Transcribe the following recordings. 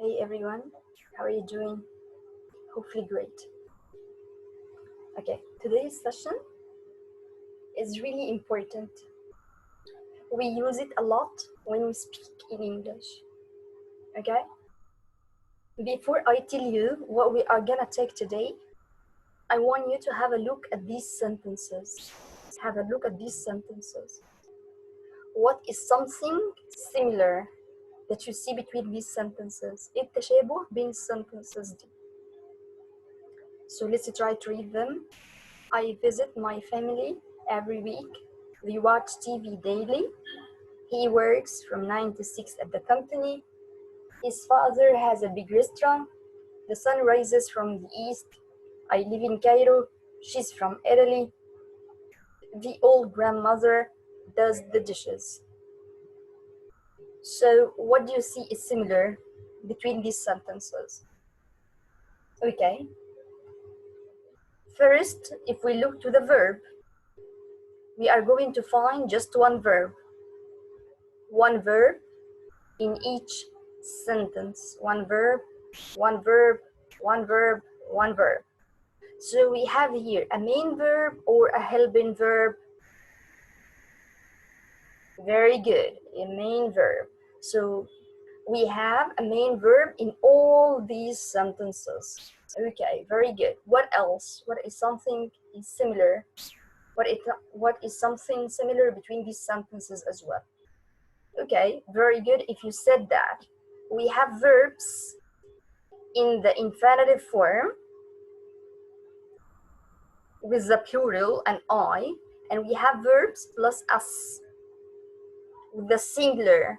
Hey everyone, how are you doing? Hopefully great. Okay, today's session is really important. We use it a lot when we speak in English. Okay? Before I tell you what we are gonna take today, I want you to have a look at these sentences. Have a look at these sentences. What is something similar that you see between these sentences? إيه التشابه بين sentences دي? So let's try to read them. I visit my family every week. We watch TV daily. He works from 9 to 6 at the company. His father has a big restaurant. The sun rises from the east. I live in Cairo. She's from Italy. The old grandmother does the dishes. So what do you see is similar between these sentences? Okay. First, if we look to the verb, we are going to find just one verb. One verb in each sentence. One verb, one verb, one verb, one verb. So we have here a main verb or a helping verb. Very good, a main verb. So we have a main verb in all these sentences. Okay, very good. What else? What is something similar? What is something similar between these sentences as well? Okay, very good. If you said that, we have verbs in the infinitive form with the plural and I, and we have verbs plus us with the singular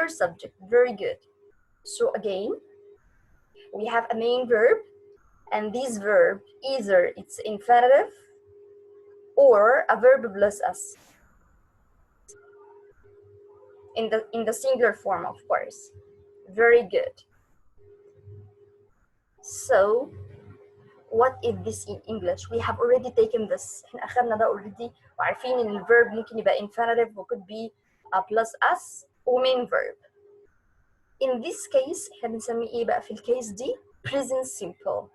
subject. Very good. So again, we have a main verb, and this verb either it's infinitive or a verb plus us in the singular form, of course. Very good. So what is this in English? We have already taken this. احنا اخذنا ده already وعارفين ان الverb ممكن يبقى infinitive و could be a plus us و main verb. In this case احنا بنسميه ايه بقى في الكيس دي؟ present simple.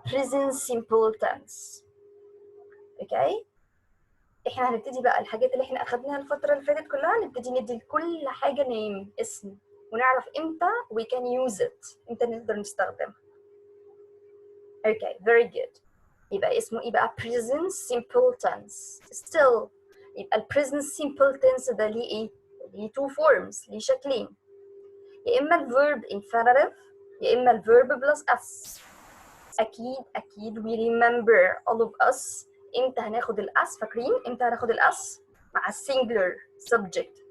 present simple tense. اوكي؟ احنا هنبتدي بقى الحاجات اللي احنا اخذناها الفترة اللي فاتت كلها نبتدي ندي لكل حاجة name اسم ونعرف امتى we can use it. امتى نقدر نستخدمها. Okay, very good. يبقى اسمه ايه بقى present simple tense. Still يبقى ال present simple tense ده ليه ايه؟ ليه two forms، ليه شكلين. يا اما ال verb infinitive يا اما ال verb plus us. اكيد we remember all of us امتى هناخد الاس؟ فاكرين امتى هناخد الاس؟ مع singular subject.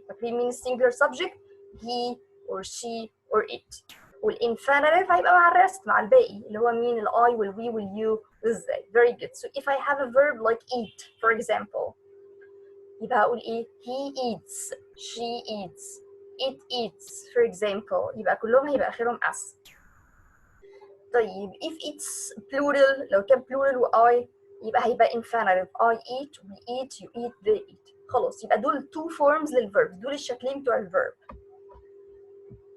فاكرين مين singular subject؟ he or she or it. والinfinitive هيبقى مع الرست مع الباقي اللي هو مين ال I will we will you ازاي. Very good. So if I have a verb like eat for example يبقى هقول ايه؟ he eats, she eats, it eats for example. يبقى كلهم هيبقى اخرهم s. طيب if it's plural لو كان plural و I يبقى هيبقى infinitive. I eat, we eat, you eat, they eat. خلاص يبقى دول two forms للverb. دول الشكلين بتوع الverb.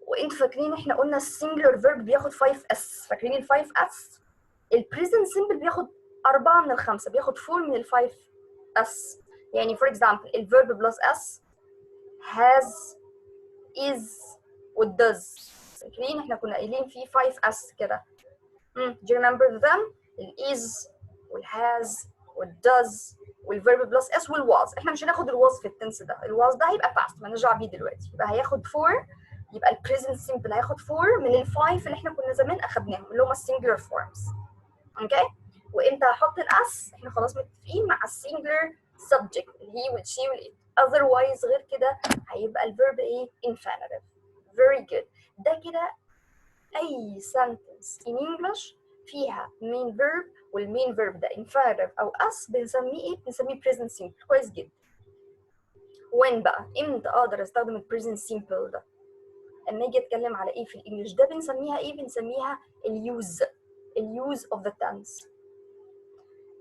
وانتوا فاكرين احنا قلنا السنجلر فيرب بياخد 5s. فاكرين ال 5s؟ البريزنت سمبل بياخد 4 من ال5 بياخد 4 من ال 5s. يعني for example الفيرب بلس s has is و does. فاكرين احنا كنا قايلين في 5s كده. Do you remember them؟ ال is وال has وال does والفيرب بلس s وال was. احنا مش هناخد ال was في التنس ده. ال was ده هيبقى past مالناش دعوه بيه دلوقتي. يبقى هياخد 4. يبقى البريزنت سيمبل هياخد 4 من الفايف اللي احنا كنا زمان اخدناهم اللي هم السنجلر فورمز. اوكي؟ وامتى هحط الاس؟ احنا خلاص متفقين مع السنجلر سبجكت الهي والشي والات. اذروايز غير كده هيبقى الفيرب ايه؟ infinitive. Very good. ده كده اي sentence in English فيها main verb والمين verb ده infinitive او اس بنسميه ايه؟ بنسميه present simple. كويس جدا. وين بقى؟ امتى اقدر استخدم البريزنت سيمبل ده؟ اما اجي اتكلم على ايه في الانجليش ده بنسميها ايه؟ بنسميها اليوز اوف ذا تنس.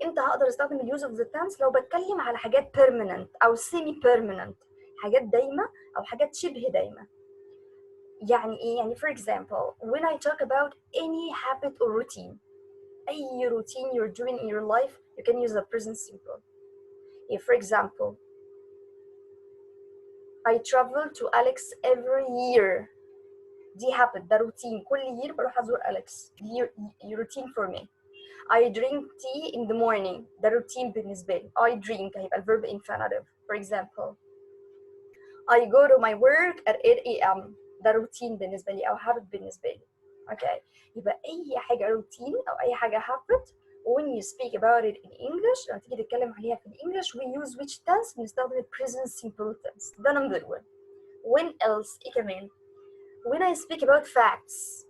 امتى هقدر استخدم اليوز اوف ذا تنس؟ لو بتكلم على حاجات بيرمننت او سيمي بيرمننت، حاجات دايمه او حاجات شبه دايمه. يعني ايه؟ يعني for example when I talk about any habit or routine, أي routine you're doing in your life you can use the present simple. Yeah, for example I travel to Alex every year. دي habit، ده routine، كل year بروح أزور أليكس، دي routine for me. I drink tea in the morning، ده routine بالنسبة لي. I drink هيبقى الverb infinitive. For example I go to my work at 8 a.m. ده routine بالنسبة لي أو habit بالنسبة لي. Okay. يبقى أي حاجة routine أو أي حاجة habit when you speak about it in English لما تيجي تتكلم عليها في English we use which tense؟ بنستخدم present simple tense. ده number one. When else؟ إيه كمان؟ When I speak about facts,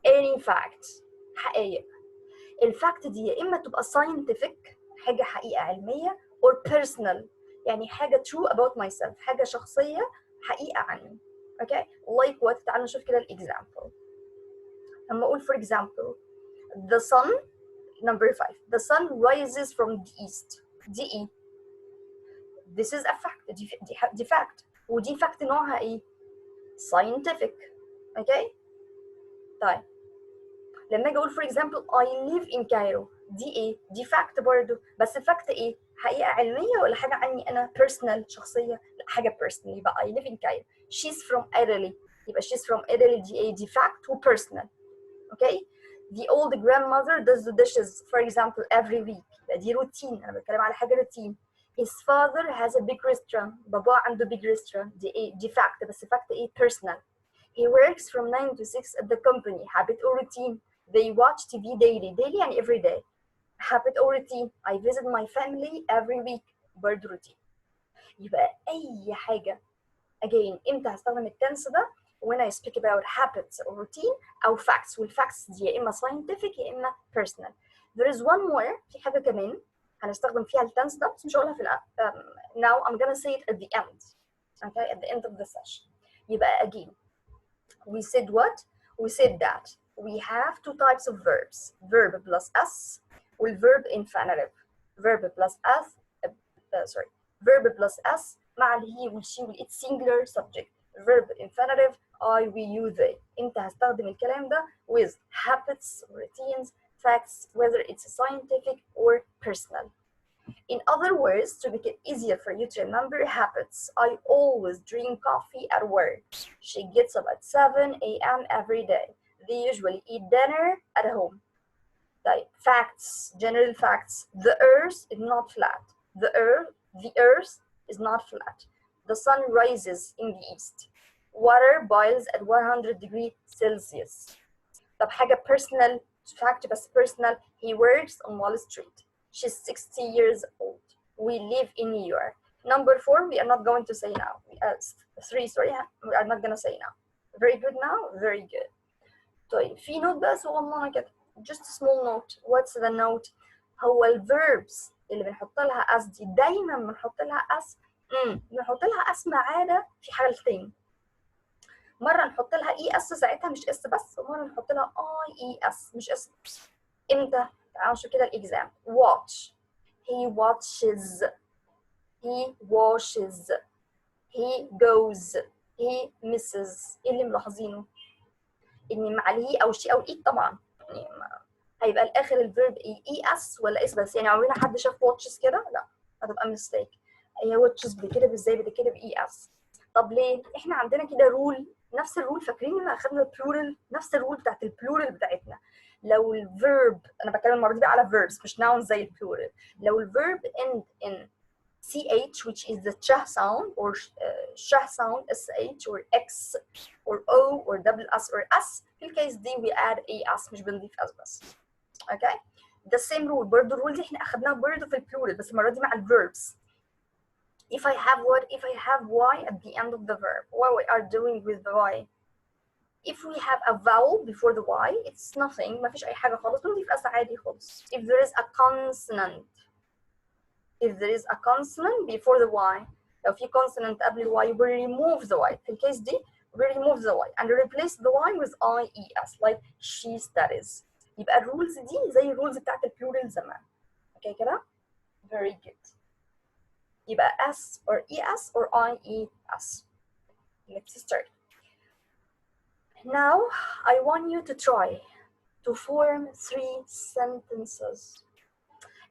any fact، حقائق. الفاكت دي يا إما تبقى scientific، حاجة حقيقة علمية، or personal، يعني حاجة true about myself، حاجة شخصية، حقيقة عني. Okay? Like what؟ تعالوا نشوف كده الإكزامبل. لما أقول for example the sun number 5 the sun rises from the east، دي إيه؟ This is a fact، دي fact، ودي fact نوعها إيه؟ scientific. Okay؟ طيب لما اجي اقول for example I live in Cairo، دي ايه؟ دي fact برضو، بس fact ايه؟ حقيقة علمية ولا حاجة عني انا personal شخصية؟ لا حاجة personal، يبقى I live in Cairo. She's from Italy، يبقى she's from Italy دي ايه؟ دي fact و personal. Okay? The old grandmother does the dishes for example every week، يبقى دي routine، انا بتكلم على حاجة routine. His father has a big restaurant، بابا عنده big restaurant، دي ايه؟ دي fact، بس fact ايه؟ personal. He works from 9 to 6 at the company، habit or routine. They watch TV daily يعني every day. Habit or routine. I visit my family every week. برضه routine. يبقى أي حاجة again إمتى هستخدم التنس ده؟ when I speak about habits or routine أو facts، والفacts دي يا إما scientific يا إما personal. There is one more، في حاجة كمان هنستخدم فيها التنس ده بس مش هقولها في now I'm gonna say it at the end. Okay, at the end of the session. يبقى again we said what? We said that we have two types of verbs, verb plus s والverb infinitive. Verb plus s verb plus s مع he والshe والits singular subject. Verb infinitive I, we, you, they. انت هستخدم الكلام ده with habits, routines, facts, whether it's scientific or personal. In other words, to make it easier for you to remember habits, I always drink coffee at work. She gets up at 7 a.m. every day. They usually eat dinner at home. Like facts, general facts. The earth is not flat. The earth is not flat. The sun rises in the east. Water boils at 100 degrees Celsius. طب حاجة personal fact بس personal. He works on Wall Street. She's 60 years old. We live in New York. Number 4 we are not going to say now. 3 sorry we are not going to say now. Very good now. Very good. طيب في نوت بس والله كده just a small note. What's the note؟ هو الverbs اللي بنحط لها اس دي دايما بنحط لها اس بنحط لها اس ما عدا في حالتين. مره نحط لها اي اس ساعتها مش اس بس، ومره نحط لها اي اس مش اس. امتى؟ تعالوا نشوف كده الاكزام. watch he watches he washes he goes he misses. ايه اللي ملاحظينه؟ ان مع الهي او شي او الايد طبعا يعني هيبقى الاخر الفيرب اي اس ولا اس بس. يعني عمرنا حد شاف واتشز كده؟ لا هتبقى ميستيك. هي واتشز بتتكتب ازاي؟ بتتكتب اي اس. طب ليه؟ احنا عندنا كده رول، نفس الرول. فاكرين لما اخدنا البلورال؟ نفس الرول بتاعت البلورال بتاعتنا. لو الفيرب، انا بتكلم المره دي بقى على verbs مش nouns زي البلورال. لو الفيرب end in ch which is the ch sound or sh sound sh or x or o or double s or s. في الكيس دي we add as مش بنضيف as بس. Okay? The same rule. برضه الرول دي احنا اخدناها برضه في البلورال بس المره دي مع الverbs. If I have what? If I have y at the end of the verb, what we are doing with the y? If we have a vowel before the y, it's nothing. ما فيش أي حاجة خالص. بنضيف as عادي خالص. If there is a consonant, if there is a consonant before the y, لو في consonant قبل ال y, we remove the y. في الكيس دي, we remove the y and replace the y with ies, like she studies. يبقى الرولز دي زي الرولز بتاعت البلورال زمان. اوكي كده؟ Very good. يبقى s or es or ies. Let's start. Now I want you to try to form 3 sentences.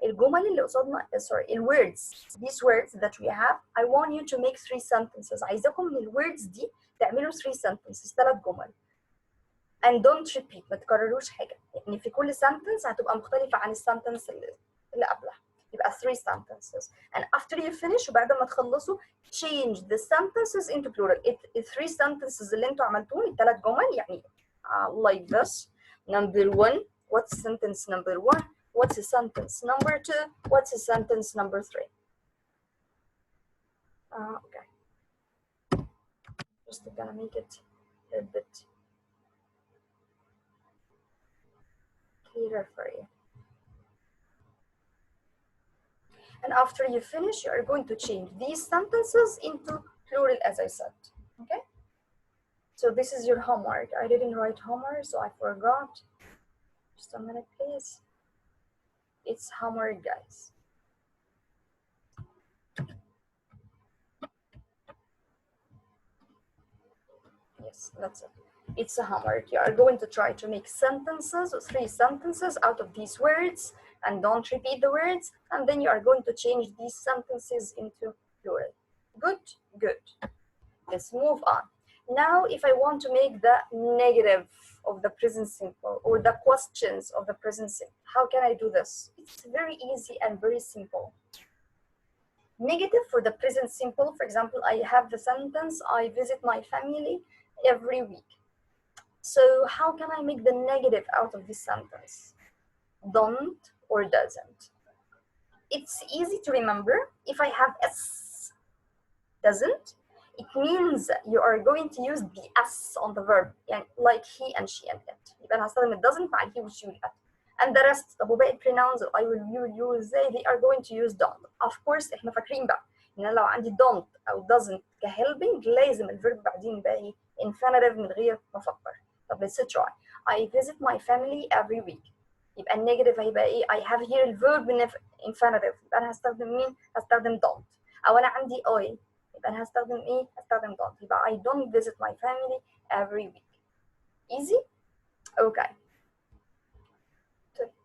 الجمل اللي قصادنا الwords, these words that we have, I want you to make 3 sentences. عايزاكم من الwords دي تعملوا 3 sentences, 3 جمل. And don't repeat, ما تكرروش حاجة. يعني في كل sentence هتبقى مختلفة عن السنتنس اللي قبلها. يبقى 3 sentences. And after you finish وبعد ما تخلصوا change the sentences into plural. 3 sentences اللي انتوا عملتوهم ال3 جمل يعني like this. Number 1, what's sentence number 1? What's sentence number 2? What's sentence number 3? Okay. Just gonna make it a bit clearer for you. And after you finish, you are going to change these sentences into plural, as I said. Okay? So this is your homework. I didn't write homework, so I forgot. Just a minute, please. It's homework, guys. Yes, that's it. It's a homework. You are going to try to make sentences, 3 sentences out of these words, and don't repeat the words, and then you are going to change these sentences into plural. Good? Good. Let's move on. Now, if I want to make the negative of the present simple or the questions of the present simple, how can I do this? It's very easy and very simple. Negative for the present simple, for example, I have the sentence, I visit my family every week. So how can I make the negative out of this sentence? Don't or doesn't. It's easy to remember. If I have S, doesn't, it means you are going to use the S on the verb, like he and she and it. يبقى أنا هستخدم it doesn't مع he و she و it. And the rest, طب وباقي pronouns I will, you will, they are going to use don't. Of course احنا فاكرين بقى ان لو عندي don't أو doesn't كhelping لازم الفيرب بعدين يبقى ايه infinitive من غير ما افكر. طب let's try. I visit my family every week. يبقى النيجاتيف هيبقى ايه؟ I have here الفيرب infinitive. يبقى انا هستخدم مين؟ هستخدم don't. او انا عندي I يبقى انا هستخدم ايه؟ هستخدم don't. يبقى I don't visit my family every week. Easy? Okay.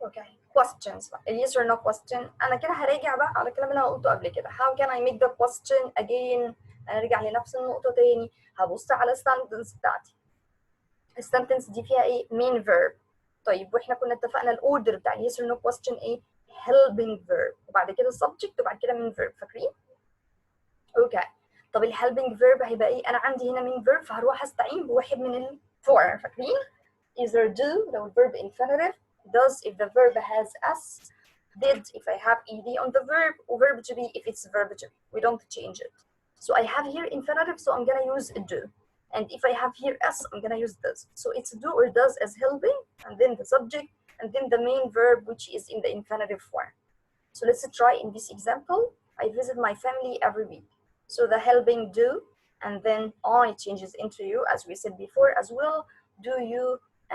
Okay. Questions. Yes or no question. انا كده هراجع بقى على الكلام اللي انا قلته قبل كده. How can I make the question again؟ هنرجع لنفس النقطة تاني. هبص على السنتنس بتاعتي. السنتنس دي فيها ايه؟ main verb. طيب واحنا كنا اتفقنا الاوردر بتاع yes or no question ايه؟ helping verb وبعد كده subject وبعد كده main verb. فاكرين؟ اوكي. طب الhelping verb هيبقى ايه؟ انا عندي هنا main verb فهروح استعين بواحد من الفور. فاكرين؟ either do لو الverb infinitive, does if the verb has s, did if I have ed on the verb, or verb to be if it's verb to be. We don't change it. So I have here infinitive, so I'm gonna use do. And if I have here s, I'm gonna use does. So it's do or does as helping, and then the subject, and then the main verb which is in the infinitive form. So let's try in this example. I visit my family every week. So the helping do, and then I changes into you as we said before as well. Do you,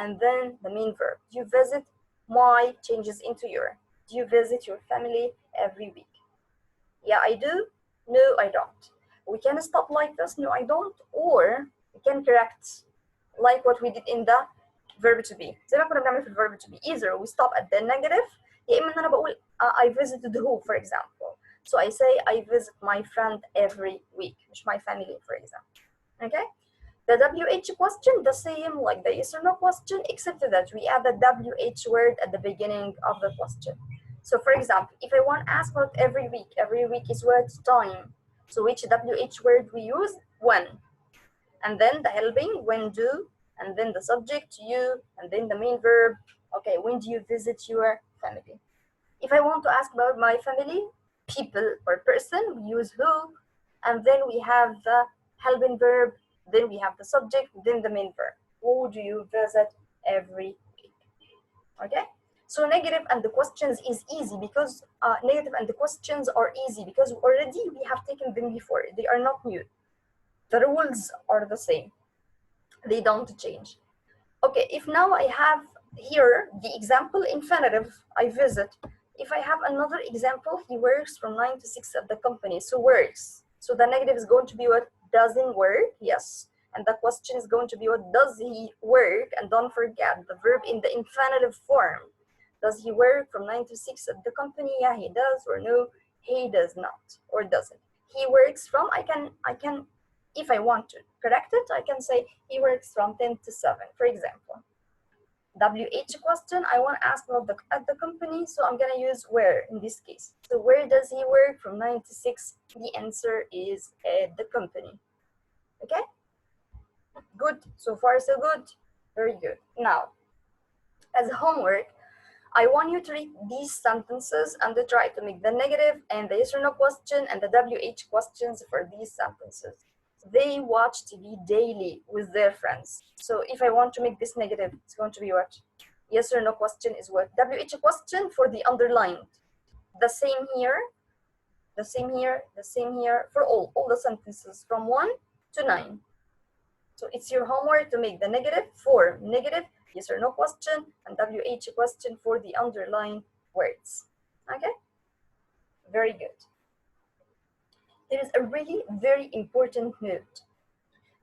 and then the main verb. Do you visit? My changes into your. Do you visit your family every week? Yeah, I do. No, I don't. We can stop like this. No, I don't. Or we can correct like what we did in the verb to be. زي ما كنا بنعمل في verb to be. Either we stop at the negative. يا إما إن أنا بقول I visited who, for example. So I say I visit my friend every week. مش my family, for example. Okay? The WH question, the same like the yes or no question, except that we add the WH word at the beginning of the question. So for example, if I want to ask about every week is what time. So which WH word we use? When. And then the helping, when do, and then the subject, you, and then the main verb. Okay, when do you visit your family? If I want to ask about my family, people or person, we use who, and then we have the helping verb, then we have the subject, then the main verb. Who do you visit every week? Okay? So negative and the questions is easy because negative and the questions are easy because already we have taken them before. They are not new. The rules are the same. They don't change. Okay, if now I have here the example infinitive, I visit. If I have another example, he works from 9 to 6 at the company, so works. So the negative is going to be what? Doesn't work, yes. and the question is going to be what does he work, and don't forget the verb in the infinitive form. Does he work from 9 to 6 at the company? Yeah, he does, or no, he does not or doesn't. He works from, I can if I want to correct it, I can say he works from 10 to 7, for example. WH question, I want to ask about at the company, so I'm gonna use where in this case. So where does he work from 9 to 6? The answer is at the company. Okay, good, so far so good, very good. Now, as homework, I want you to read these sentences and to try to make the negative and the yes or no question and the WH questions for these sentences. They watch TV daily with their friends. So if I want to make this negative, it's going to be what? Yes or no question is what? WH question for the underlined. The same here, the same here, the same here for all the sentences from 1 to 9. So it's your homework to make the negative for negative, yes or no question, and WH question for the underlined words. Okay? Very good. There is a really very important note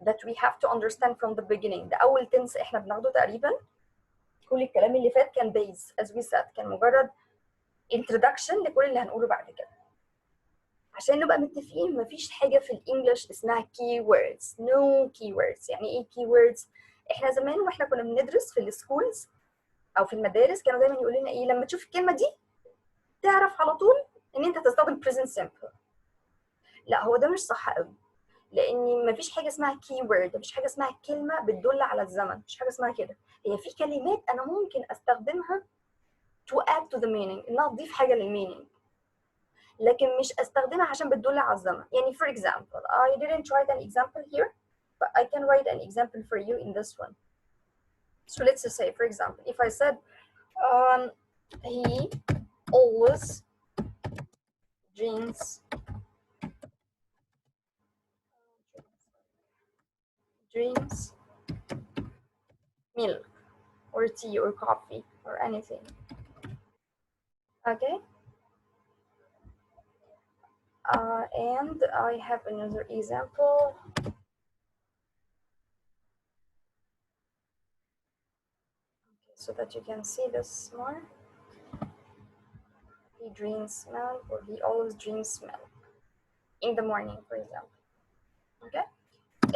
that we have to understand from the beginning. ده أول تنس إحنا بناخده تقريبا. كل الكلام اللي فات كان base as we said، كان مجرد introduction لكل اللي هنقوله بعد كده. عشان نبقى متفقين مفيش حاجة في الإنجليش اسمها keywords. No keywords. يعني إيه keywords؟ إحنا زمان وإحنا كنا بندرس في السكولز أو في المدارس كانوا دايما يقولوا لنا إيه، لما تشوف الكلمة دي تعرف على طول إن أنت تستخدم present simple. لا، هو ده مش صح قوي، لأن مفيش حاجة اسمها keyword، مفيش حاجة اسمها كلمة بتدل على الزمن، مفيش حاجة اسمها كده. هي في كلمات أنا ممكن أستخدمها to add to the meaning، إنها تضيف حاجة للمينينج، لكن مش استخدمها عشان بتدل على الزمن. يعني for example, I didn't write an example here, but I can write an example for you in this one. So let's just say, for example, if I said he always drinks milk or tea or coffee or anything. Okay. And I have another example. Okay, so that you can see this more. He drinks milk, or he always drinks milk in the morning, for example. Okay.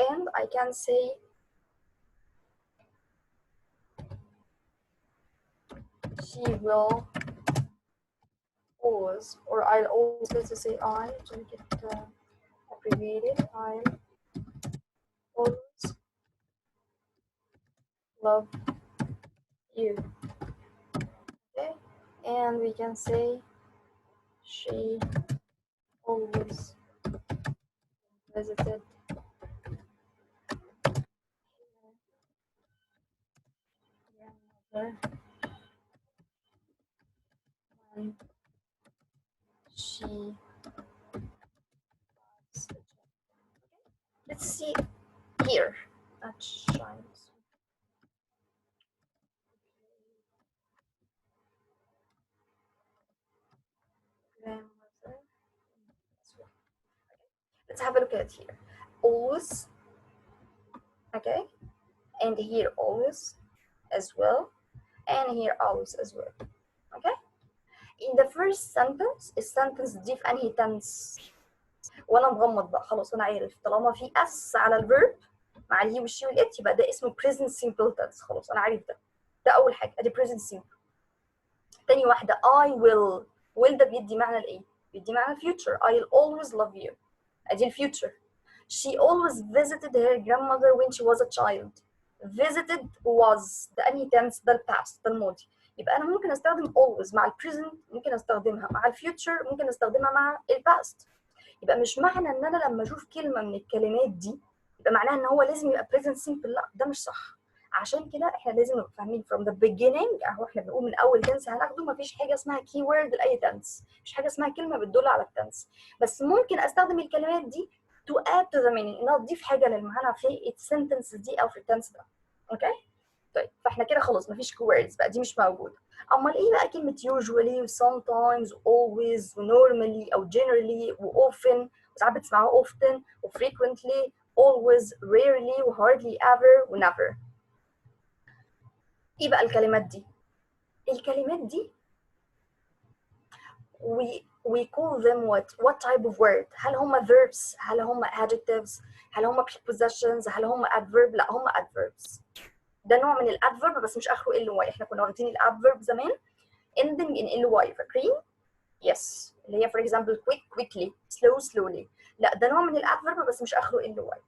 And I can say she will always, or I'll always, let's say I, to make it abbreviated, I'll always love you. Okay. And we can say she always visited grandmother when she was a child. Let's see here. That shines. Grandmother. Let's have a look at here. Always. Okay. And here always as well. And here always as well. Okay. In the first sentence, السنتنس دي في أنهي tense؟ وأنا مغمض بقى خلاص، أنا عارف طالما في اس على الفيرب مع الهي والشي والإت يبقى ده اسمه present simple tense. خلاص أنا عارف ده. ده أول حاجة، أدي present simple. تاني واحدة I will ده بيدي معنى الإيه؟ بيدي معنى future. I'll always love you. أدي الفيوتشر. She always visited her grandmother when she was a child. Visited was ده أنهي tense؟ ده الباست، ده الماضي. يبقى أنا ممكن أستخدم always مع البريزنت، ممكن أستخدمها مع الفيوتشر، ممكن أستخدمها مع الباست. يبقى مش معنى إن أنا لما أشوف كلمة من الكلمات دي يبقى معناها إن هو لازم يبقى present simple. لا، ده مش صح. عشان كده إحنا لازم نبقى فاهمين from the beginning. أهو إحنا بنقول من أول تنس هناخده مفيش حاجة اسمها keyword لأي تنس، مفيش حاجة اسمها كلمة بتدل على التنس، بس ممكن أستخدم الكلمات دي to add to the meaning، إنها تضيف حاجة للمعنى في السنتنس دي أو في التنس ده. أوكي؟ طيب فاحنا كده خلاص مفيش keywords بقى، دي مش موجوده. امال ايه بقى كلمه usually و sometimes و always و normally او generally و often، وساعات بتسمعوها often و frequently always, rarely, hardly ever, never. ايه بقى الكلمات دي؟ الكلمات دي we call them what type of word؟ هل هم verbs؟ هل هم adjectives؟ هل هم prepositions؟ هل هم adverb؟ لا هم adverbs. ده نوع من الادفيرب بس مش اخره ly. احنا كنا واخدين الادفيرب زمان ending in ly، فاكرين؟ yes، اللي هي for example quick quickly، slow slowly. لا ده نوع من الادفيرب بس مش اخره ly.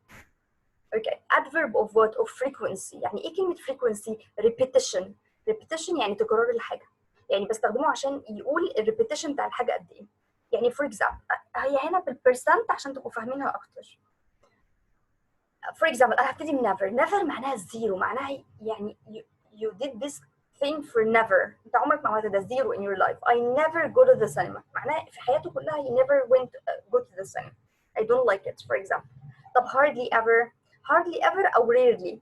اوكي adverb of what؟ of frequency. يعني ايه كلمه frequency؟ repetition. repetition يعني تكرار الحاجه، يعني بستخدمه عشان يقول الريبيتيشن بتاع الحاجه قد ايه. يعني for example هي هنا بالبرسنت عشان تبقوا فاهمينها اكتر. for example انا هبتدي من never معناها الزيرو، معناها يعني you did this thing for never. انت عمرك ما عملت ده زيرو in your life. I never go to the cinema معناها في حياته كلها he never went go to the cinema. I don't like it for example. طب hardly ever، hardly ever أو rarely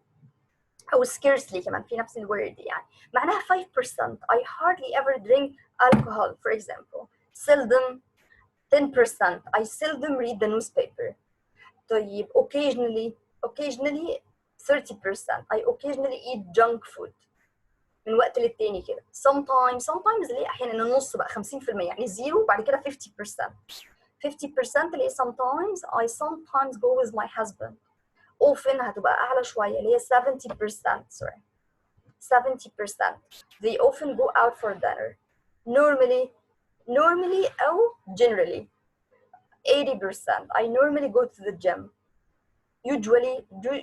أو scarcely كمان في نفس الword يعني معناها 5%. I hardly ever drink alcohol for example. seldom 10%. I seldom read the newspaper. طيب occasionally 30%. I occasionally eat junk food. من وقت للتاني كده. sometimes اللي هي أحيانا النص بقى 50%، يعني زيرو وبعد كده 50%. 50% اللي هي sometimes I sometimes go with my husband. often هتبقى أعلى شوية اللي هي 70%. sorry 70%. They often go out for dinner. normally أو generally 80%. I normally go to the gym.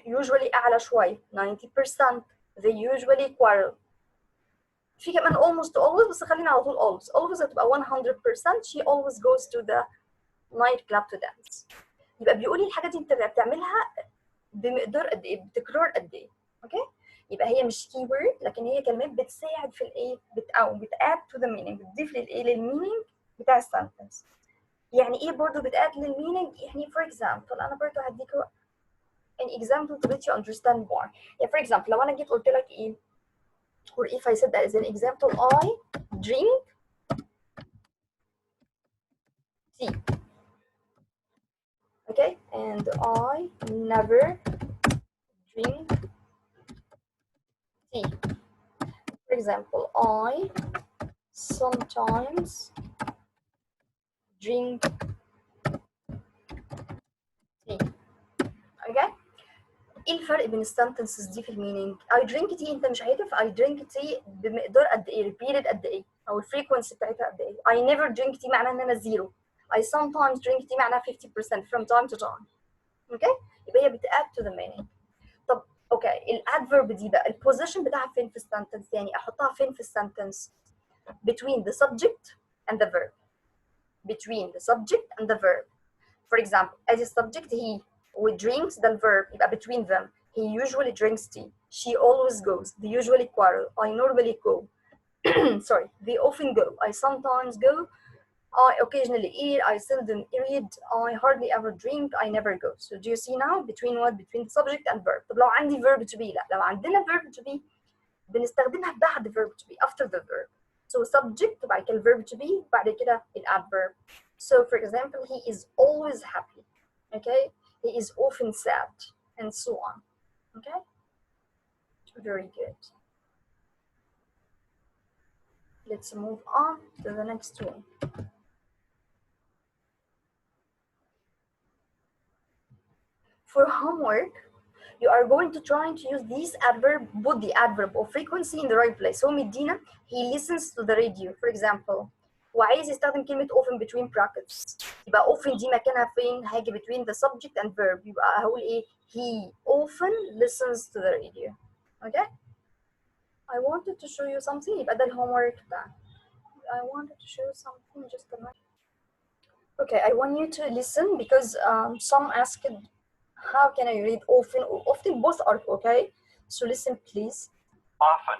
usually أعلى شوي 90%. They usually quarrel. في كمان almost always بس خلينا على طول always هتبقى 100%. She always goes to the night club to dance. يبقى بيقول لي الحاجة دي انت بتعملها بمقدار قد ايه، بتكرار قد ايه. اوكي يبقى هي مش كي وورد لكن هي كلمات بتساعد في الايه او بتاد تو ذا مينينج، بتضيف للايه للمينينج بتاع السنتنس. يعني ايه برضه بتاد للمينينج؟ يعني فور اكزامبل انا برضه هديكوا an example to let you understand more. يعني for example لو انا جيت قلت لك ايه or if I said that as an example I drink tea. Okay and I never drink tea. For example I sometimes drink tea. Okay ايه الفرق بين السنتنسز دي في المينينج؟ I drink tea انت مش عارف I drink tea بمقدار قد ايه، repeated قد ايه، او الفريكونسي بتاعتها قد ايه. I never drink tea معناها ان انا زيرو. I sometimes drink tea معناها 50% from time to time. اوكي يبقى هي بتاد to the meaning. طب اوكي الادفيرب دي بقى البوزيشن بتاعها فين في السنتنس؟ يعني احطها فين في السنتنس؟ between the subject and the verb. between the subject and the verb. For example as a subject he with drinks the verb يبقى between them. He usually drinks tea. She always goes. They usually quarrel. I normally go. sorry they often go. I sometimes go. I occasionally eat. I seldom read. I hardly ever drink. I never go. So do you see now between what? between the subject and verb. طب لو عندي verb to be لا، لو عندنا verb to be بنستخدمها بعد verb to be after the verb. So subject وبعد كده verb to be بعد كده adverb. So for example he is always happy. Okay he is often sad and so on. Okay very good. Let's move on to the next one. For homework you are going to try to use these adverb, put the adverb of frequency in the right place. هو مدينا he listens to the radio for example وعايز يستخدم كلمة often between brackets. يبقى often دي مكانها فين؟ هاجي between the subject and verb. يبقى هقول ايه؟ he often listens to the radio. Okay I wanted to show you something. يبقى ده الهومورك بتاعنا. I wanted to show you something just a minute. Okay I want you to listen because some asked how can I read often or often? Both are okay. So listen please. Often.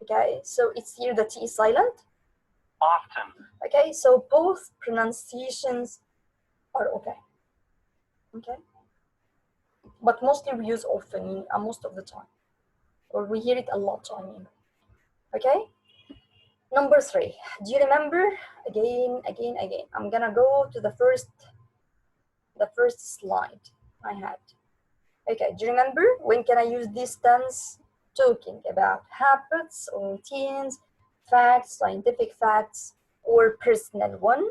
Okay, so it's here the T is silent. Often. Okay, so both pronunciations are okay. Okay, but mostly we use often most of the time, or we hear it a lot. I mean, okay. Number 3. Do you remember? Again. I'm gonna go to the first slide I had. Okay, do you remember when can I use this tense? Talking about habits or routines, facts, scientific facts, or personal one.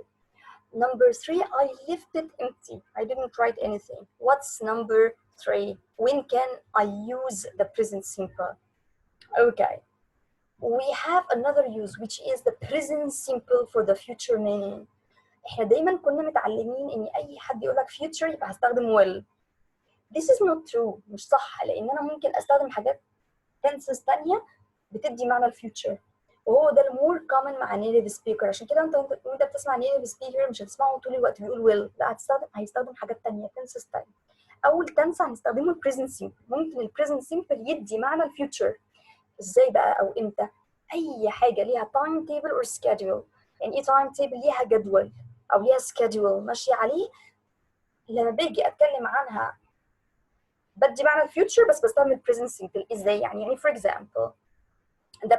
Number 3, I left it empty. I didn't write anything. What's number 3? When can I use the present simple? Okay, we have another use which is the present simple for the future meaning. احنا دايما كنا متعلمين ان اي حد يقول لك future يبقى هستخدم will. This is not true. مش صح، لان انا ممكن استخدم حاجات tenses تانية بتدي معنى الفيوتشر، وهو ده المور كومن مع native speaker. عشان كده وانت بتسمع native speaker مش هتسمعه طول الوقت بيقول will، لا هيستخدم حاجات تانية tenses تانية. اول tense هنستخدمه present simple. ممكن present simple يدي معنى الفيوتشر. ازاي بقى او امتى؟ اي حاجه ليها time table or schedule. يعني ايه time table؟ ليها جدول او ليها schedule ماشيه عليه. لما باجي اتكلم عنها بدي معنى الفيوتشر بس بستخدم present simple. ازاي يعني for example the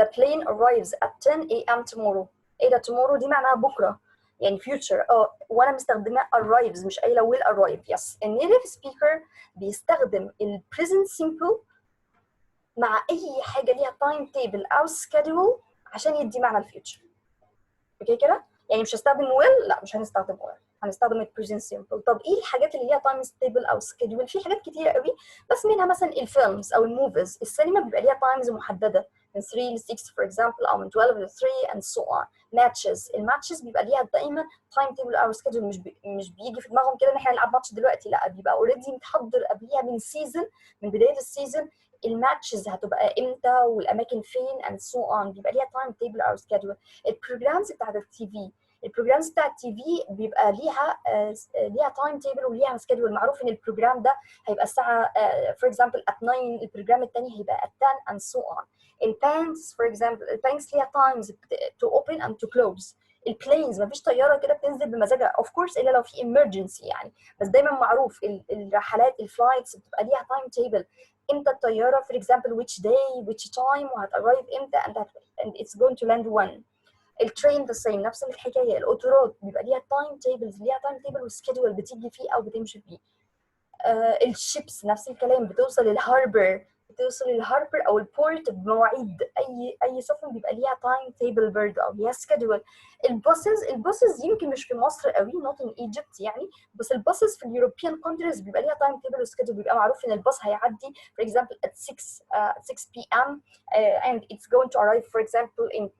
plane arrives at 10 a.m. tomorrow. ايه ده tomorrow دي معناها بكره، يعني future. وانا مستخدمه arrives مش قايله will arrive. yes النيتيف سبيكر بيستخدم present simple مع اي حاجه ليها تايم تيبل او سكادول عشان يدي معنى الفيوتشر. اوكي كده؟ يعني مش هستخدم will، لا مش هنستخدم will، هنستخدم البريزنت سيمبل. طب ايه الحاجات اللي ليها تايم ستيبل او سكيدول؟ في حاجات كتيره قوي، بس منها مثلا الفيلمز او الموفيز. السينما بيبقى ليها تايمز محدده من 3 ل 6 for example، او من 12 ل 3 and so on. ماتشز، الماتشز بيبقى ليها دايما تايم تيبل او سكيدول. مش بيجي في دماغهم كده ان احنا نلعب ماتش دلوقتي، لا بيبقى اوريدي متحضر قبليها من سيزون، من بدايه السيزون الماتشز هتبقى امتى والاماكن فين and so on. بيبقى ليها تايم تيبل او سكيدول. البروجرامز بتاعت التي في، البروجرامز بتاعت التي في بيبقى ليها تايم تيبل وليها سكيدول. معروف ان البروجرام ده هيبقى الساعه فور اكزامبل at 9، البروجرام الثاني هيبقى at 10 and so on. البانكس فور اكزامبل، البانكس ليها تايمز to open and to close. البلينز مفيش طياره كده بتنزل بمزاجها اوف كورس الا لو في emergency يعني، بس دايما معروف الرحلات الفلايتس بتبقى ليها تايم تيبل. امتى الطياره for example which day which time وهتarrive امتى and it's going to land when. الترين ذا سيم نفس الحكايه. القطارات بيبقى ليها تايم تيبلز، ليها تايم تيبل وسكيدول بتيجي فيه او بتمشي فيه. الشيبس نفس الكلام، بتوصل للهاربر او البورت بمواعيد. اي سفن بيبقى ليها تايم تيبل برضه او ليها سكيدول. الباصز يمكن مش في مصر قوي not in Egypt يعني، بس الباصز في اليوروبيان كونتريز بيبقى ليها تايم تيبل وسكيدول. بيبقى معروف ان الباص هيعدي for example at 6 p.m. And it's going to arrive for example in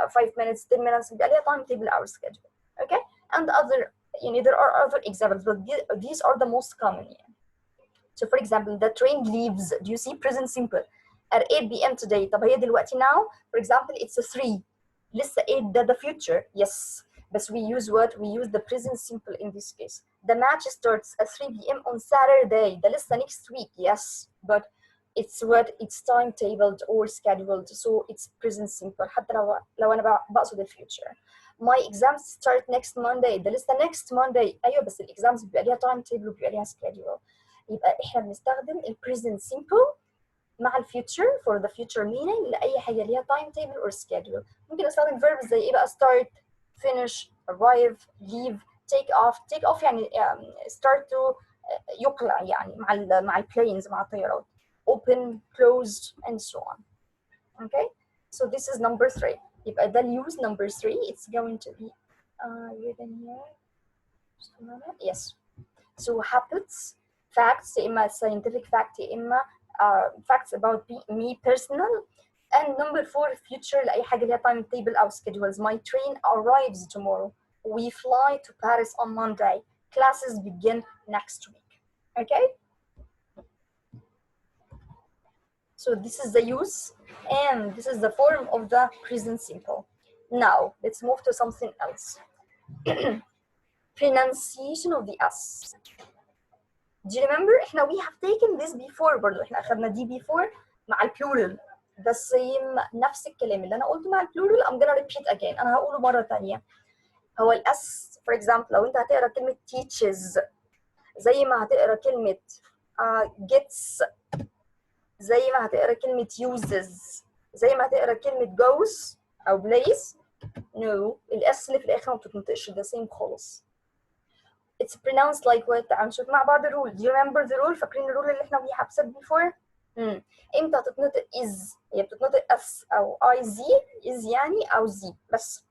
5 minutes 10 minutes. بيبقى ليها تايم تيبل او سكيدول. okay and other يعني there are other examples but these are the most common يعني. So for example the train leaves, do you see present simple at 8 p.m. today. طب هي دلوقتي now for example it's a 3 لسه 8 ده the future. yes but we use what? We use the present simple in this case. The match starts at 3 p.m. on Saturday ده لسه next week. yes but it's what? it's timetabled or scheduled so it's present simple حتى لو انا بقصد الفيوتشر. My exams start next Monday ده لسه next Monday. ايوه بس الاكزامز بيبقى ليها تايم تيبل وبيبقى ليها schedule. يبقى احنا بنستخدم present simple مع الفيوتشر for the future meaning لاي حاجه ليها time table or schedule. ممكن استخدم verbs زي ايه بقى؟ start, finish, arrive, leave, take off يعني start to يقلع يعني مع الplanes مع الطيارات. open, closed and so on. okay so this is number 3. يبقى ده use number 3. it's going to be written here. just a moment. yes so habits, facts يا اما scientific fact يا اما facts about me personal. and number 4 future لاي حاجه ليها time table او schedules. my train arrives tomorrow. we fly to Paris on Monday. classes begin next week. okay so this is the use and this is the form of the present simple. now let's move to something else. pronunciation of the S. Do you remember احنا we have taken this before برضه، احنا اخذنا دي before مع البلورال the same نفس الكلام اللي انا قلته مع البلورال I'm gonna repeat again. انا هقوله مرة تانية. هو الاس for example لو انت هتقرا كلمة teaches زي ما هتقرا كلمة gets، زي ما هتقرا كلمة uses، زي ما هتقرا كلمة goes او plays. no الاس اللي في الاخر ما بتتنطقش the same خالص. It's pronounced like what؟ تعالوا نشوف مع بعض الرول. Do you remember the rule؟ فاكرين الرول اللي احنا we have said before؟ امتى هتتنطق is؟ هي بتتنطق اس او اي زي is يعني او زي بس.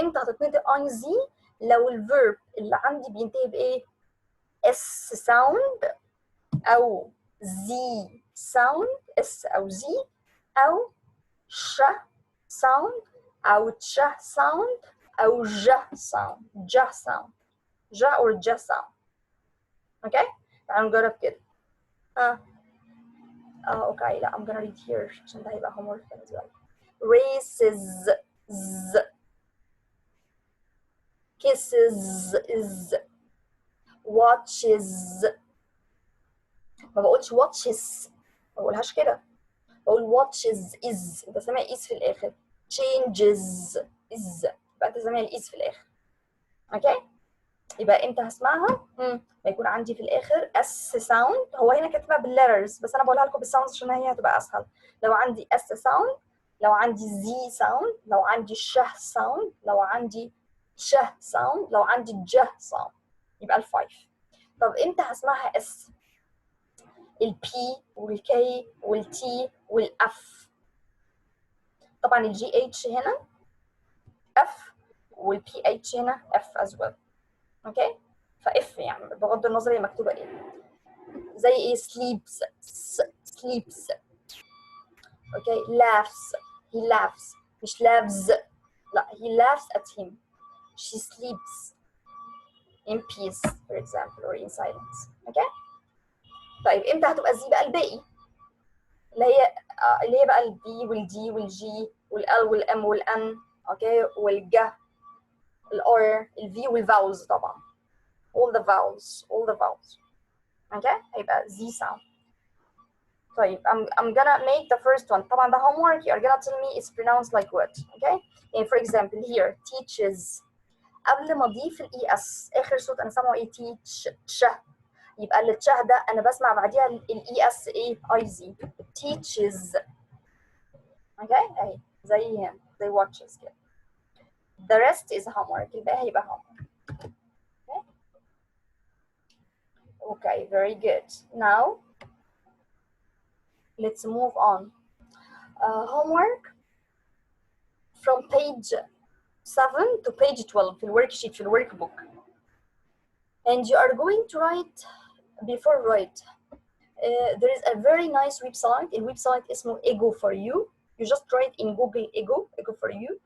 امتى هتتنطق اي زي؟ لو الفيرب اللي عندي بينتهي بايه؟ اس ساوند او زي ساوند، اس او زي، او ش ساوند او تش ساوند او ج ساوند، ج ساوند، ج or ج ساوند. اوكي تعالوا نجرب كده. اوكي لا I'm gonna read here عشان ده هيبقى homework بالنسبه لي. races z، kisses is، watches، ما بقولش watches، ما بقولهاش كده، بقول watches is، انت سامع is في الاخر. changes is، يبقى انت سامع الاس في الاخر. اوكي يبقى امتى هسمعها؟ ما يكون عندي في الاخر اس ساوند. هو هنا كاتبها بالليترز بس انا بقولها لكم بالساوندز عشان هي هتبقى اسهل. لو عندي اس ساوند، لو عندي زي ساوند، لو عندي شه ساوند، لو عندي شه ساوند، لو عندي ج ساوند، يبقى الفايف. طب امتى هسمعها اس؟ البي والكي والتي والاف. طبعا الجي اتش هنا اف والبي اتش هنا اف as well. اوكي فاف يعني بغض النظر هي مكتوبه ايه. زي ايه؟ sleeps sleeps. اوكي laughs he laughs مش laughs، لا he laughs at him. she sleeps in peace for example or in silence. اوكي طيب امتى هتبقى زي بقى الباقي اللي هي بقى البي والدي والجي والال والام والان اوكي والجا الار الفي والفاولز طبعا all the vowels. okay هيبقى Z sound. طيب I'm gonna make the first one. طبعا the homework you're gonna tell me it's pronounced like what. okay and for example here teaches، قبل ما اضيف الاي اس اخر صوت انا سامعه ايه؟ teach تش، يبقى اللي تشه ده انا بسمع بعديها الاي اس ايه؟ اي زي teaches. okay اهي زي هنا زي watches كده. the rest is homework، الباقي هيبقى homework. okay very good. now let's move on. homework from page 7 to page 12 في الworksheet في الworkbook. and you are going to write before write. there is a very nice website. الويب-سايت اسمه Ego for you. you just write in Google Ego for you.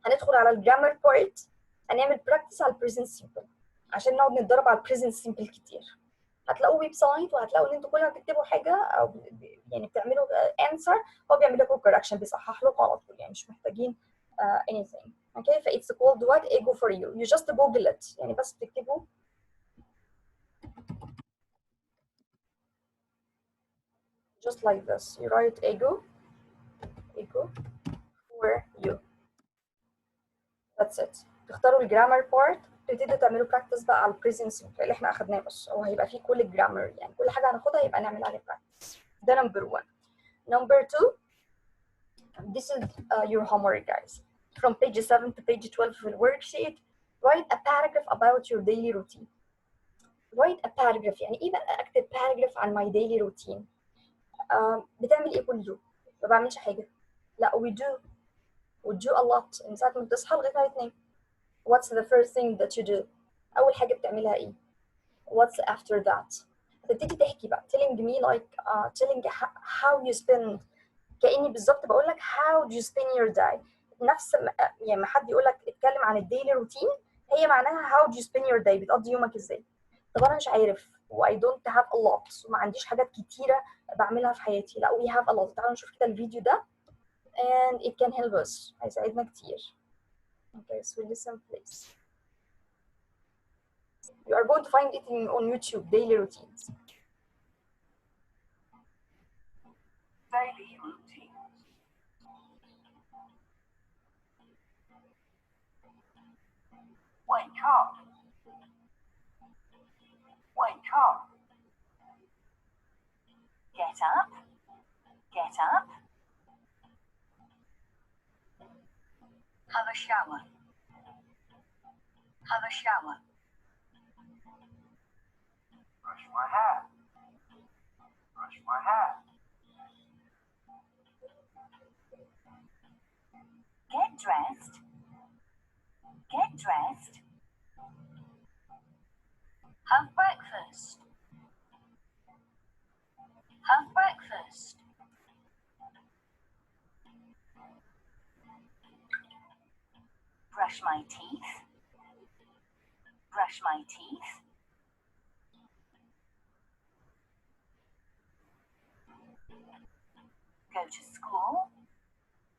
هندخل على الجرامر بارت، هنعمل براكتس على البريزنت سيمبل عشان نقعد نتدرب على البريزنت سيمبل كتير. هتلاقوا ويب سايت وهتلاقوا ان انتوا كل ما تكتبوا حاجه او يعني بتعملوا انسر هو بيعمل لكم كوركشن، بيصحح لكم على طول يعني مش محتاجين anything. okay ف it's called what? Ego for you. you just google it يعني بس بتكتبوا just like this. you write Ego for you. that's it. تختاروا الجرامر بارت تبتدوا تعملوا براكتس بقى على البريزنت سيمبل اللي احنا اخدناه، بس هو هيبقى فيه كل الجرامر يعني كل حاجه هناخدها يبقى نعمل عليها براكتس. ده نمبر 1. نمبر 2 this is your homework guys. from page 7 to page 12 في الوركشيت write a paragraph about your daily routine. write a paragraph يعني ايه بقى اكتب paragraph عن my daily routine؟ بتعمل ايه كل يوم؟ ما بعملش حاجه. لا we do a lot من ساعه ما بتصحى لغايه ما تنام. what's the first thing that you do؟ اول حاجه بتعملها ايه؟ what's after that؟ هتبتدي تحكي بقى telling me like telling how you spend، كأني بالظبط بقول لك how do you spend your day. نفس يعني ما حد يقول لك اتكلم عن الديلي روتين هي معناها how do you spend your day، بتقضي يومك ازاي. طب انا مش عارف و I don't have a lot وما عنديش حاجات كتيره بعملها في حياتي. لا we have a lot. تعالوا نشوف كده الفيديو ده and it can help us، هيساعدنا كتير. okay so listen please. you are going to find it on YouTube daily routines. Daily routines. Wake up. Wake up. Get up. Get up. Have a shower. Have a shower. my hair. Brush my hair. Get dressed. Get dressed. Have breakfast. Have breakfast. Brush my teeth. Brush my teeth. Go to school.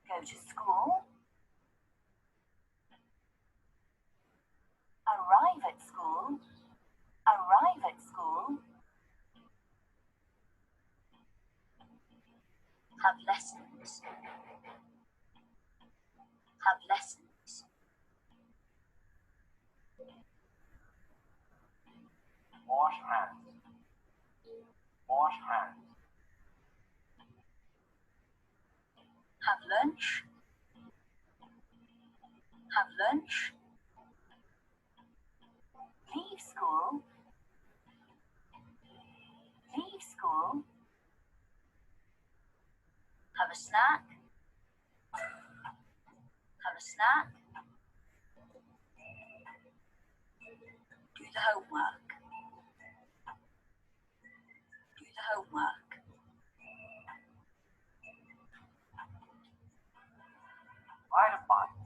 Go to school. Arrive at school. Arrive at school. Have lessons. Have lessons. Wash hands. Wash hands. Have lunch. Have lunch. Leave school. Leave school. Have a snack. Have a snack. Do the homework. Do the homework. Ride a bike.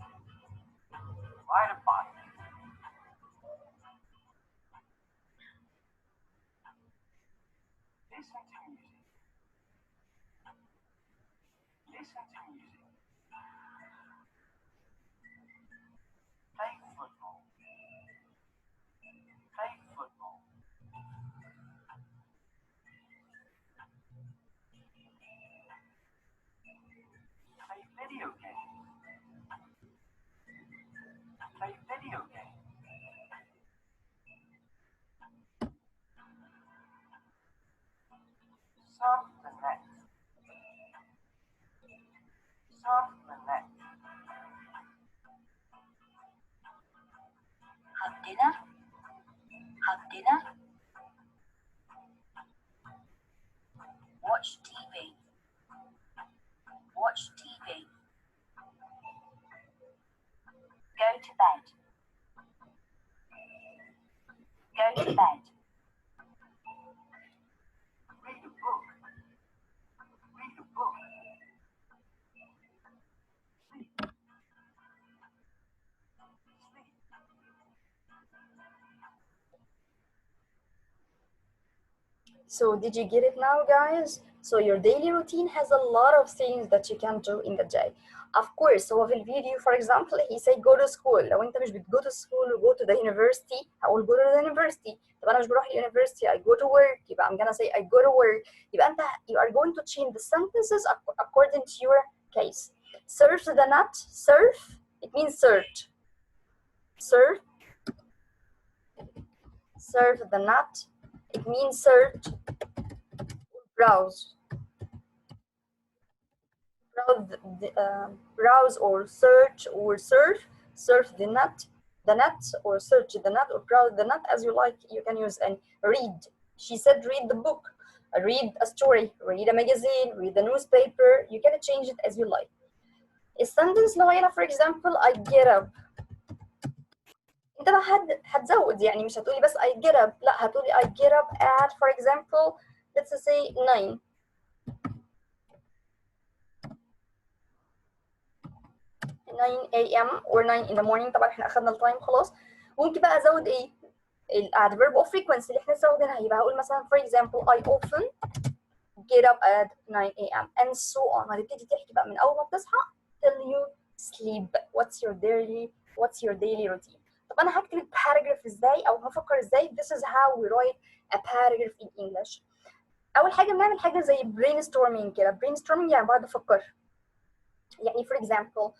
Ride a bike. Listen to music. Listen to music. Play football. Play football. Play video games. Play video games. Surf the net. Surf the net. Have dinner. Have dinner. Watch TV. Watch TV. Go to bed. Go to bed. Read a book. Read a book. Sleep. Sleep. So did you get it now, guys? So your daily routine has a lot of things that you can do in the day. Of course, هو في الفيديو for example he said go to school. لو انت مش go to school و go to the university هقول go to the university. طب انا مش بروح university I go to work. يبقى I'm gonna say I go to work. يبقى انت you are going to change the sentences according to your case. Surf the net. Surf it means search. Surf. Surf the net. It means search. Browse. Browse or search or surf the net or search the net or browse the net as you like. You can use and read. She said read the book, read a story, read a magazine, read the newspaper. You can change it as you like. A sentence لو هنا for example I get up. انت بقى هتزود يعني مش هتقولي بس I get up لا هتقولي I get up at for example let's say 9 a.m. or 9 in the morning. طبعا احنا اخدنا التايم خلاص. ممكن بقى ازود ايه الادفيرب اوف frequency اللي احنا لسه واخدينها. يبقى هقول مثلا for example I often get up at 9 a.m. and so on. هتبتدي تحكي بقى من اول ما بتصحى till you sleep. What's your daily routine. طب انا هكتب الباراجراف ازاي او هفكر ازاي. This is how we write a paragraph in English. اول حاجه بنعمل حاجه زي brainstorming كده. brainstorming يعني بقعد افكر. يعني for example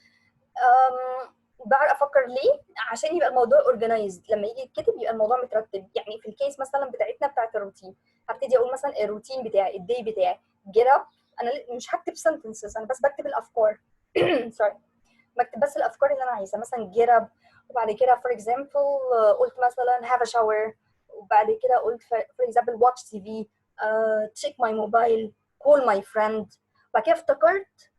بعرف افكر ليه عشان يبقى الموضوع organized. لما يجي يتكتب يبقى الموضوع مترتب. يعني في الكيس مثلا بتاعتنا بتاعت الروتين هبتدي اقول مثلا الروتين بتاعي الداي بتاعي get up. انا مش هكتب sentences انا بس بكتب الافكار sorry بكتب بس الافكار اللي انا عايزها. مثلا get up وبعد كده for example قلت مثلا have a shower وبعد كده قلت for example watch TV, check my mobile, call my friend. بعد كده افتكرت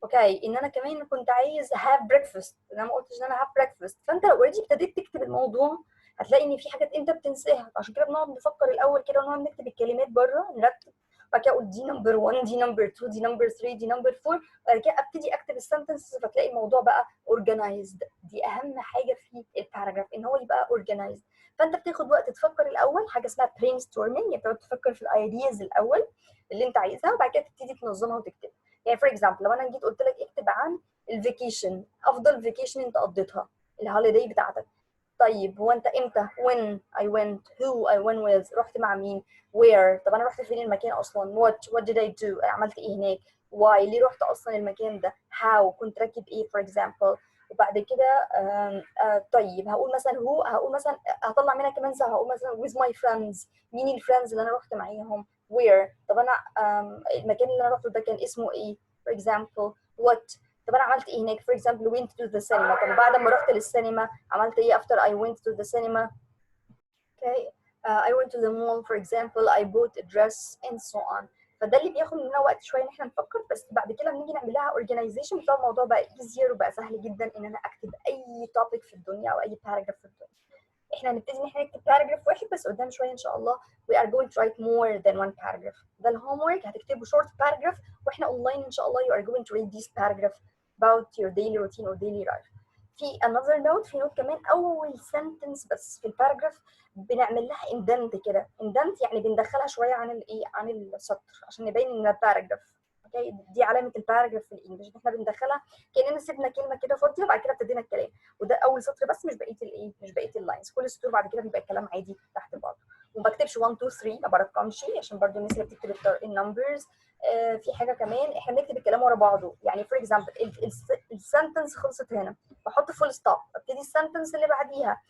اوكي ان انا كمان كنت عايز have breakfast، انا ما قلتش ان انا have breakfast. فانت لو اوريدي ابتديت تكتب الموضوع هتلاقي ان في حاجات انت بتنساها، عشان كده بنقعد نفكر الاول كده ونقعد نكتب الكلمات بره نرتب، بعد كده اقول دي نمبر 1 دي نمبر 2 دي نمبر 3 دي نمبر 4، بعد كده ابتدي اكتب السنتنسز فتلاقي الموضوع بقى organized. دي اهم حاجه في الباراجراف ان هو يبقى organized. فانت بتاخد وقت تفكر الاول، حاجه اسمها brainstorming، يعني بتقعد تفكر في الايدياز الاول اللي انت عايزها وبعد كده تبتدي تنظمها وتكتبها. يعني فور اكزامبل لو انا جيت قلت لك اكتب عن الفيكيشن، افضل فيكيشن انت قضيتها، الهوليداي بتاعتك. طيب هو انت امتى؟ when I went, who I went with، رحت مع مين؟ where، طب انا رحت فين المكان اصلا؟ what did I do، عملت ايه هناك؟ why، ليه رحت اصلا المكان ده؟ how، كنت راكب ايه for example. وبعد كده طيب هقول مثلا هو، هقول مثلا هطلع منها كمان ساعه، هقول مثلا with my friends، مين الفريندز اللي انا رحت معاهم؟ where، طب انا المكان اللي انا رحته ده كان اسمه ايه for example. what، طب انا عملت ايه هناك for example went to the cinema، طب بعد ما رحت للسينما عملت ايه after I went to the cinema. okay I went to the mall for example, I bought a dress and so on. فده اللي بياخد مننا وقت شويه ان احنا نفكر، بس بعد كده بنيجي نعمل لها organization بتلاقي الموضوع بقى easier وبقى سهل جدا ان انا اكتب اي topic في الدنيا او اي paragraph في الدنيا. احنا هنبتدي ان احنا نكتب باراجراف واحد بس، قدام شويه ان شاء الله we are going to write more than one paragraph. ده الهوم ورك، هتكتبوا short paragraph واحنا اونلاين ان شاء الله you are going to read this paragraph about your daily routine or daily life. في another note، في نوت كمان، اول sentence بس في الباراجراف بنعمل لها indent كده. indent يعني بندخلها شويه عن الايه، عن السطر عشان نبين ان باراجراف. اوكي دي علامه الباراجراف في الانجليش، احنا بندخلها كاننا سيبنا كلمه كده فاضيه وبعد كده ابتدينا الكلام، وده اول سطر بس مش بقيه الايه، مش بقيه اللاينز. كل سطور بعد كده بيبقى الكلام عادي تحت بعضه. وما بكتبش 1 2 3، ما برقمش عشان برضو الناس اللي بتكتب النمبرز. في حاجه كمان، احنا بنكتب الكلام ورا بعضه. يعني فور اكزامبل السنتنس خلصت هنا بحط فول ستوب، ابتدي السنتنس اللي بعديها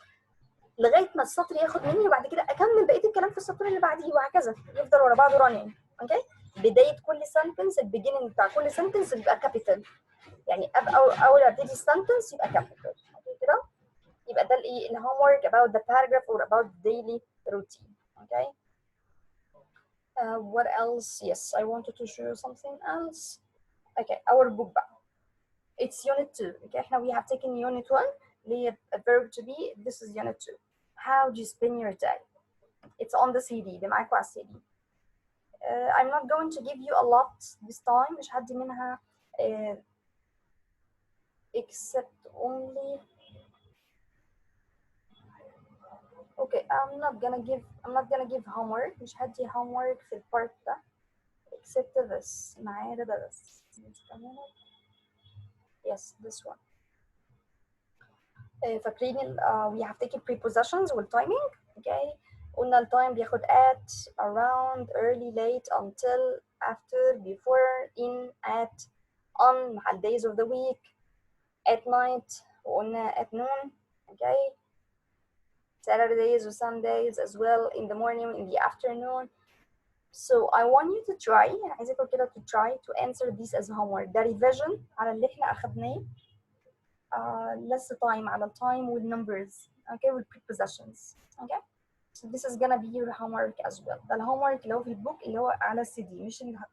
لغايه ما السطر ياخد مني وبعد كده اكمل بقيه الكلام في السطر اللي بعديه وهكذا، يفضل ورا بعضه رانينج. اوكي بدايه كل سنتنس، البيجيننج بتاع كل سنتنس بيبقى كابيتال، يعني اول ابتدي السنتنس يبقى كابيتال. اوكي كده يبقى ده الايه الهوم ورك about the paragraph or about the daily routine. Okay what else? Yes, I wanted to show you something else. Okay our book بقى, it's unit 2. okay احنا we have taken unit 1 اللي هي a verb to be. this is unit 2. how do you spend your day? it's on the CD، دي معاكوا على السي دي. I'm not going to give you a lot this time، مش هدي منها except only. okay I'm not gonna give homework، مش هدي homework في البارت ده except this، ما عدا ده بس. yes this one. فاكرين we have taken prepositions والtiming. okay قلنا التايم بياخد at, around, early, late, until, after, before, in, at, on مع ال days of the week, at night وقلنا at noon. okay Saturdays or Sundays as well, in the morning, in the afternoon. So I want you to try، عايزاكم كده to try to answer this as homework. ده revision على اللي احنا أخدناه. less time على التايم والnumbers. okay with prepositions. okay so this is gonna be your homework as well. ده الهومورك اللي هو في البوك اللي هو على السي دي،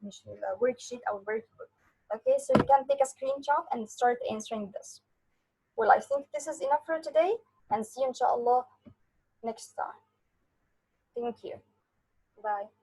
مش الورك شيت أو الورك book. okay so you can take a screenshot and start answering this. well I think this is enough for today and see you inshallah next time. thank you. bye.